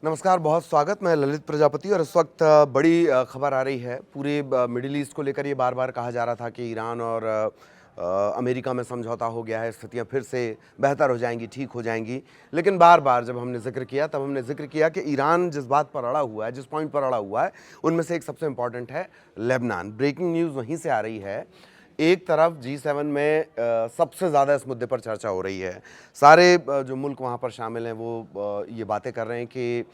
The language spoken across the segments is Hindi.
नमस्कार, बहुत स्वागत। मैं ललित प्रजापति और इस वक्त बड़ी खबर आ रही है। पूरे मिडिल ईस्ट को लेकर ये बार-बार कहा जा रहा था कि ईरान और अमेरिका में समझौता हो गया है, स्थितियाँ फिर से बेहतर हो जाएंगी, ठीक हो जाएंगी। लेकिन बार-बार जब हमने ज़िक्र किया तब हमने ज़िक्र किया कि ईरान जिस बात पर अड़ा हुआ है, जिस पॉइंट पर अड़ा हुआ है, उनमें से एक सबसे इम्पॉर्टेंट है लेबनान। ब्रेकिंग न्यूज़ वहीं से आ रही है। एक तरफ G7 में सबसे ज़्यादा इस मुद्दे पर चर्चा हो रही है। सारे जो मुल्क वहाँ पर शामिल हैं वो ये बातें कर रहे हैं कि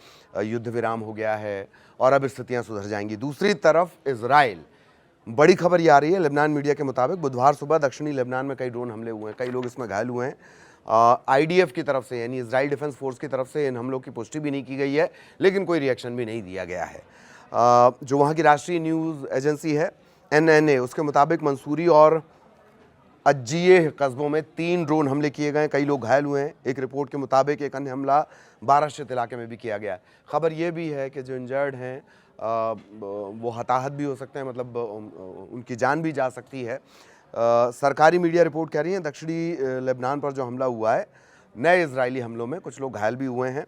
युद्ध विराम हो गया है और अब स्थितियाँ सुधर जाएंगी। दूसरी तरफ इजराइल, बड़ी खबर ये आ रही है लेबनान मीडिया के मुताबिक बुधवार सुबह दक्षिणी लेबनान में कई ड्रोन हमले हुए हैं, कई लोग इसमें घायल हुए हैं। IDF की तरफ से यानी इजराइल डिफेंस फोर्स की तरफ से इन हमलों की पुष्टि भी नहीं की गई है, लेकिन कोई रिएक्शन भी नहीं दिया गया है। जो वहाँ की राष्ट्रीय न्यूज़ एजेंसी है NNA, उसके मुताबिक मंसूरी और अज्जिये कस्बों में 3 ड्रोन हमले किए गए, कई लोग घायल हुए हैं। एक रिपोर्ट के मुताबिक एक अन्य हमला बाराशत इलाके में भी किया गया है। खबर ये भी है कि जो इंजर्ड हैं वो हताहत भी हो सकते हैं, मतलब उनकी जान भी जा सकती है। सरकारी मीडिया रिपोर्ट कह रही है दक्षिणी लेबनान पर जो हमला हुआ है, नए इजरायली हमलों में कुछ लोग घायल भी हुए हैं।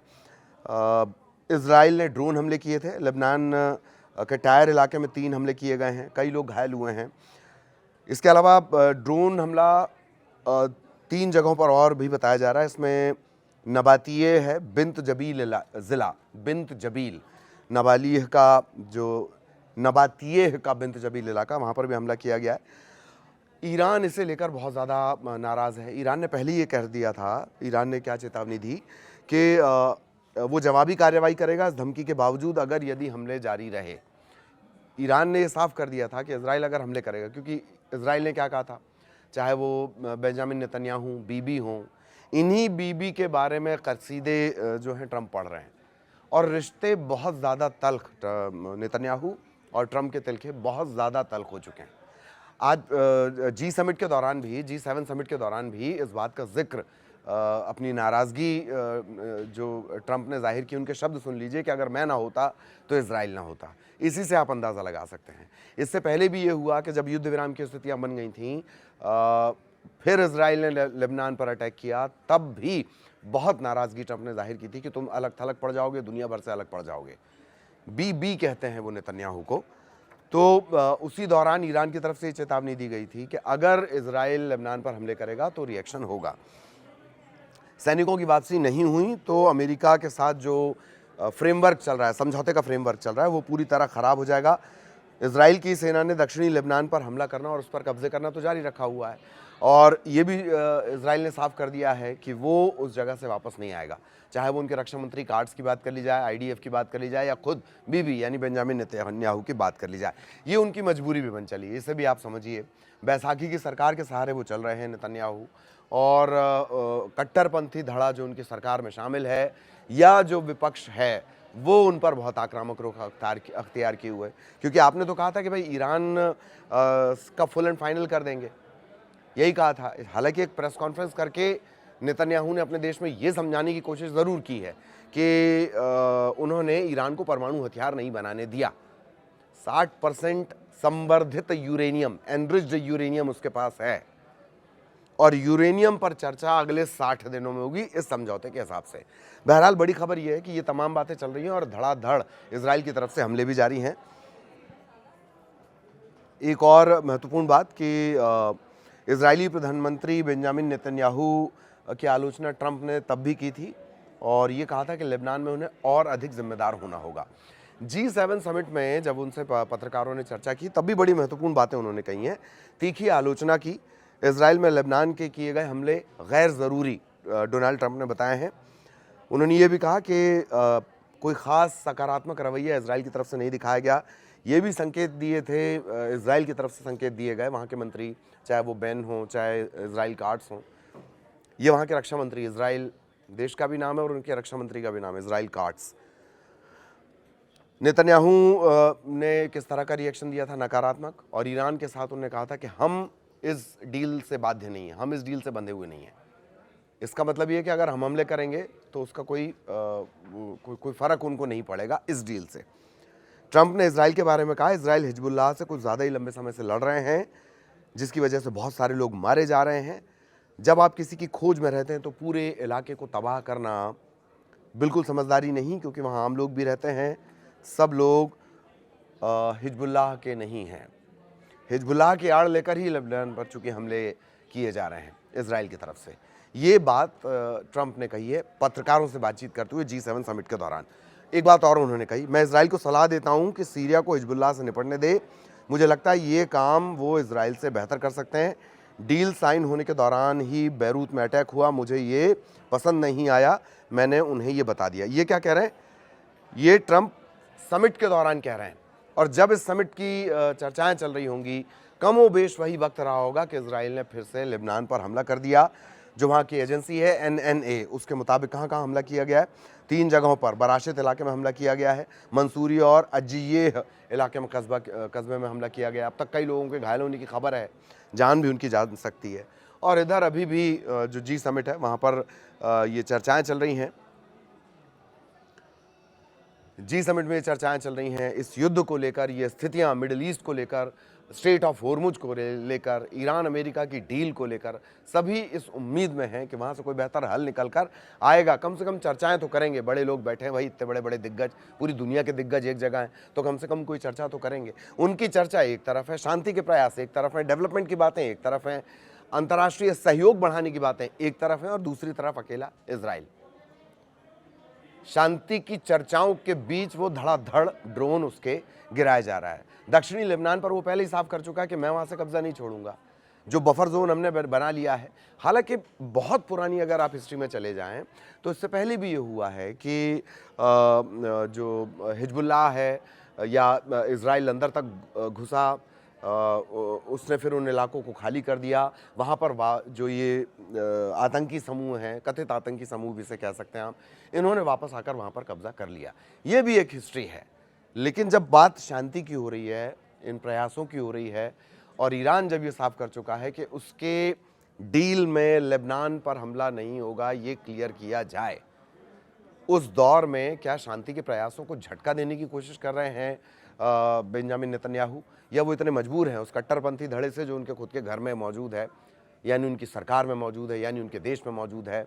इजराइल ने ड्रोन हमले किए थे। लेबनान के टायर इलाके में 3 हमले किए गए हैं, कई लोग घायल हुए हैं। इसके अलावा ड्रोन हमला 3 जगहों पर और भी बताया जा रहा है। इसमें नबातिये है, बिंत जबील ज़िला, बिंत जबील नबालिह का जो नबातिये का बिंत जबील इलाका, वहाँ पर भी हमला किया गया है। ईरान इसे लेकर बहुत ज़्यादा नाराज़ है। ईरान ने पहले ये कह दिया था, ईरान ने क्या चेतावनी दी कि वो जवाबी कार्रवाई करेगा इस धमकी के बावजूद अगर यदि हमले जारी रहे। ईरान ने ये साफ कर दिया था कि इजराइल अगर हमले करेगा, क्योंकि इजराइल ने क्या कहा था, चाहे वो बेंजामिन नेतन्याहू बीबी हों, इन्हीं बीबी के बारे में कसीदे जो हैं ट्रंप पढ़ रहे हैं और रिश्ते बहुत ज़्यादा तल्ख, नेतन्याहू और ट्रंप के तिलखे बहुत ज़्यादा तल्ख हो चुके हैं। आज G7 समिट के दौरान भी इस बात का जिक्र, अपनी नाराज़गी जो ट्रंप ने जाहिर की, उनके शब्द सुन लीजिए कि अगर मैं ना होता तो इजराइल ना होता। इसी से आप अंदाज़ा लगा सकते हैं। इससे पहले भी ये हुआ कि जब युद्ध विराम की स्थितियाँ बन गई थीं, फिर इजराइल ने लेबनान पर अटैक किया, तब भी बहुत नाराज़गी ट्रंप ने जाहिर की थी कि तुम अलग थलग पड़ जाओगे, दुनिया भर से अलग पड़ जाओगे। बीबी कहते हैं वो नेतन्याहू को। तो उसी दौरान ईरान की तरफ से चेतावनी दी गई थी कि अगर इजराइल लेबनान पर हमले करेगा तो रिएक्शन होगा। सैनिकों की वापसी नहीं हुई तो अमेरिका के साथ जो फ्रेमवर्क चल रहा है, समझौते का फ्रेमवर्क चल रहा है, वो पूरी तरह ख़राब हो जाएगा। इजराइल की सेना ने दक्षिणी लेबनान पर हमला करना और उस पर कब्जे करना तो जारी रखा हुआ है और ये भी इजराइल ने साफ कर दिया है कि वो उस जगह से वापस नहीं आएगा। चाहे वो उनके रक्षा मंत्री काट्स की बात कर ली जाए, IDF की बात कर ली जाए या खुद बीबी यानी बेंजामिन नेतन्याहू की बात कर ली जाए, ये उनकी मजबूरी भी बन चली है। इसे भी आप समझिए, बैसाखी की सरकार के सहारे वो चल रहे हैं नेतन्याहू और कट्टरपंथी धड़ा जो उनकी सरकार में शामिल है या जो विपक्ष है वो उन पर बहुत आक्रामक रुख अख्तियार किए हुए, क्योंकि आपने तो कहा था कि भाई ईरान का फुल एंड फाइनल कर देंगे, यही कहा था। हालांकि एक प्रेस कॉन्फ्रेंस करके नेतन्याहू ने अपने देश में ये समझाने की कोशिश ज़रूर की है कि उन्होंने ईरान को परमाणु हथियार नहीं बनाने दिया। 60% संवर्धित यूरेनियम, एनरिच्ड यूरेनियम उसके पास है और यूरेनियम पर चर्चा अगले 60 दिनों में होगी इस समझौते के हिसाब से। बहरहाल बड़ी खबर यह है कि ये तमाम बातें चल रही हैं और धड़ाधड़ इजराइल की तरफ से हमले भी जारी हैं। एक और महत्वपूर्ण बात कि इजरायली प्रधानमंत्री बेंजामिन नेतन्याहू की आलोचना ट्रंप ने तब भी की थी और ये कहा था कि लेबनान में उन्हें और अधिक जिम्मेदार होना होगा। G7 समिट में जब उनसे पत्रकारों ने चर्चा की तब भी बड़ी महत्वपूर्ण बातें उन्होंने कही हैं, तीखी आलोचना की। इजराइल में लेबनान के किए गए हमले गैर ज़रूरी डोनाल्ड ट्रंप ने बताए हैं। उन्होंने ये भी कहा कि कोई ख़ास सकारात्मक रवैया इजराइल की तरफ से नहीं दिखाया गया। ये भी संकेत दिए थे, इजराइल की तरफ से संकेत दिए गए, वहाँ के मंत्री, चाहे वो बेन हों चाहे इजराइल काट्स हों, ये वहाँ के रक्षा मंत्री, इजराइल देश का भी नाम है और उनके रक्षा मंत्री का भी नाम है इजराइल काट्स। नेतन्याहू ने किस तरह का रिएक्शन दिया था, नकारात्मक, और ईरान के साथ उन्होंने कहा था कि हम इस डील से बाध्य नहीं है, हम इस डील से बंधे हुए नहीं हैं। इसका मतलब ये है कि अगर हम हमले करेंगे तो उसका कोई फ़र्क उनको नहीं पड़ेगा इस डील से। ट्रंप ने इजराइल के बारे में कहा, इजराइल हिजबुल्लाह से कुछ ज़्यादा ही लंबे समय से लड़ रहे हैं, जिसकी वजह से बहुत सारे लोग मारे जा रहे हैं। जब आप किसी की खोज में रहते हैं तो पूरे इलाके को तबाह करना बिल्कुल समझदारी नहीं, क्योंकि वहाँ आम लोग भी रहते हैं। सब लोग हिजबुल्लाह के नहीं हैं। हिजबुल्लाह की आड़ लेकर ही लेबनान पर चूंकि हमले किए जा रहे हैं इजराइल की तरफ से। ये बात ट्रंप ने कही है पत्रकारों से बातचीत करते हुए G7 समिट के दौरान। एक बात और उन्होंने कही, मैं इजराइल को सलाह देता हूं कि सीरिया को हिजबुल्लाह से निपटने दे। मुझे लगता है ये काम वो इजराइल से बेहतर कर सकते हैं। डील साइन होने के दौरान ही बैरूत में अटैक हुआ, मुझे ये पसंद नहीं आया, मैंने उन्हें ये बता दिया। ये क्या कह रहे हैं? ये ट्रंप समिट के दौरान कह रहे हैं। और जब इस समिट की चर्चाएं चल रही होंगी, कमोबेश वही वक्त रहा होगा कि इजराइल ने फिर से लेबनान पर हमला कर दिया। जो वहाँ की एजेंसी है NNA, उसके मुताबिक कहाँ कहाँ हमला किया गया है? 3 जगहों पर बराशत इलाके में हमला किया गया है, मंसूरी और अज्जियेह इलाके में कस्बे में हमला किया गया। अब तक कई लोगों के घायल होने की खबर है, जान भी उनकी जा सकती है। और इधर अभी भी जो G समिट है वहाँ पर ये चर्चाएँ चल रही हैं। G समिट में चर्चाएं चल रही हैं इस युद्ध को लेकर, ये स्थितियां मिडिल ईस्ट को लेकर, स्ट्रेट ऑफ होर्मुज को लेकर, ईरान अमेरिका की डील को लेकर। सभी इस उम्मीद में हैं कि वहां से कोई बेहतर हल निकल कर आएगा। कम से कम चर्चाएं तो करेंगे। बड़े लोग बैठे हैं भाई, इतने बड़े बड़े दिग्गज, पूरी दुनिया के दिग्गज एक जगह हैं, तो कम से कम कोई चर्चा तो करेंगे। उनकी चर्चा एक तरफ है, शांति के प्रयास एक तरफ है, डेवलपमेंट की बातें एक तरफ हैं, अंतर्राष्ट्रीय सहयोग बढ़ाने की बातें एक तरफ हैं, और दूसरी तरफ अकेला इजराइल। शांति की चर्चाओं के बीच वो धड़ाधड़ ड्रोन उसके गिराया जा रहा है। दक्षिणी लेबनान पर वो पहले ही साफ कर चुका है कि मैं वहां से कब्जा नहीं छोड़ूंगा। जो बफर जोन हमने बना लिया है, हालांकि बहुत पुरानी अगर आप हिस्ट्री में चले जाएं तो इससे पहले भी ये हुआ है कि जो हिजबुल्लाह है या इजराइल अंदर तक घुसा, उसने फिर उन इलाकों को खाली कर दिया। वहाँ पर जो ये आतंकी समूह हैं, कथित आतंकी समूह भी से कह सकते हैं आप, इन्होंने वापस आकर वहाँ पर कब्जा कर लिया। ये भी एक हिस्ट्री है। लेकिन जब बात शांति की हो रही है, इन प्रयासों की हो रही है, और ईरान जब ये साफ कर चुका है कि उसके डील में लेबनान पर हमला नहीं होगा, ये क्लियर किया जाए, उस दौर में क्या शांति के प्रयासों को झटका देने की कोशिश कर रहे हैं बेंजामिन नेतन्याहू, या वो इतने मजबूर हैं उस कट्टरपंथी धड़े से जो उनके खुद के घर में मौजूद है, यानी उनकी सरकार में मौजूद है, यानी उनके देश में मौजूद है,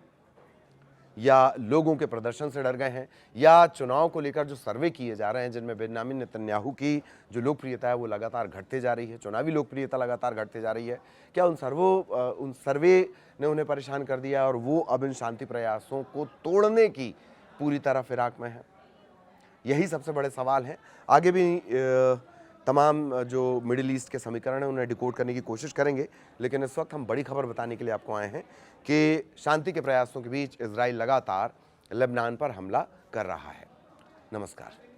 या लोगों के प्रदर्शन से डर गए हैं, या चुनाव को लेकर जो सर्वे किए जा रहे हैं जिनमें बेंजामिन नेतन्याहू की जो लोकप्रियता है वो लगातार घटते जा रही है, चुनावी लोकप्रियता लगातार घटते जा रही है। क्या उन सर्वे ने उन्हें परेशान कर दिया और वो अब इन शांति प्रयासों को तोड़ने की पूरी तरह फिराक में है? यही सबसे बड़े सवाल हैं। आगे भी तमाम जो मिडिल ईस्ट के समीकरण हैं उन्हें डिकोड करने की कोशिश करेंगे, लेकिन इस वक्त हम बड़ी खबर बताने के लिए आपको आए हैं कि शांति के प्रयासों के बीच इजराइल लगातार लेबनान पर हमला कर रहा है। नमस्कार।